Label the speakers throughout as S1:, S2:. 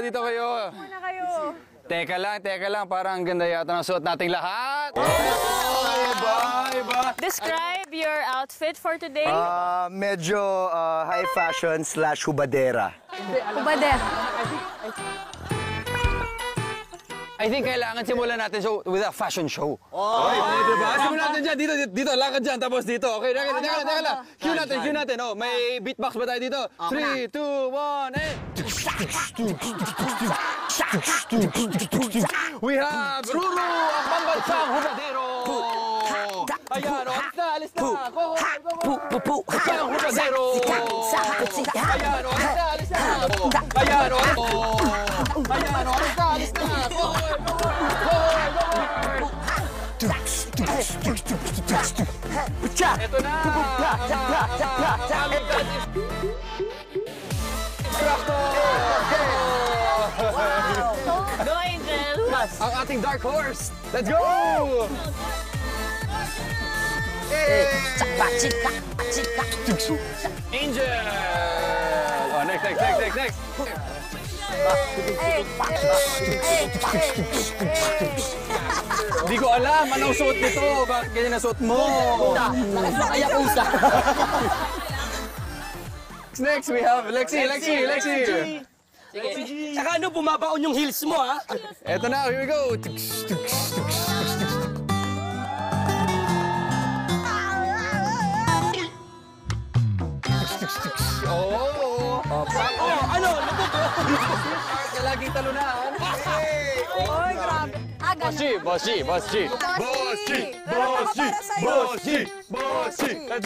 S1: dito kayo.
S2: Muna kayo.
S1: Teka lang, parang ang ganda yata ng suot nating lahat. Iba.
S2: Describe your outfit for today.
S3: Medyo high fashion / hubadera.
S2: Ubader.
S1: I think kailangan simulan natin with a fashion show. Diba? Simulan natin dyan, dito, lakad dyan, tapos dito. Okay, teka lang. Cue natin. Oh, may beatbox ba tayo dito? 3, 2, 1, and... We have Ruru, ang pambansang hubadero. Ayan, alis na. Go. Ang hubadero. Ayan, alis na. Ayan, alis na. Ito na!
S2: Go, Angel.
S1: Ang ating dark horse! Let's go! Angel! Oh, next. Hindi ko alam anong suot nito. Bakit ganyan na suot mo? Next, we have Lexi.
S4: Saka ano, bumabaon yung heels mo, ha?
S1: Eto na, here we go. Oh,
S4: Ano?
S1: laging talunan.
S2: Oy, grabe.
S1: Boss G. Let's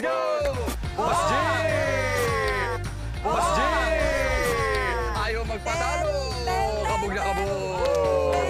S1: go! Boss G! Ayaw magpatalo. Kabog na kabog.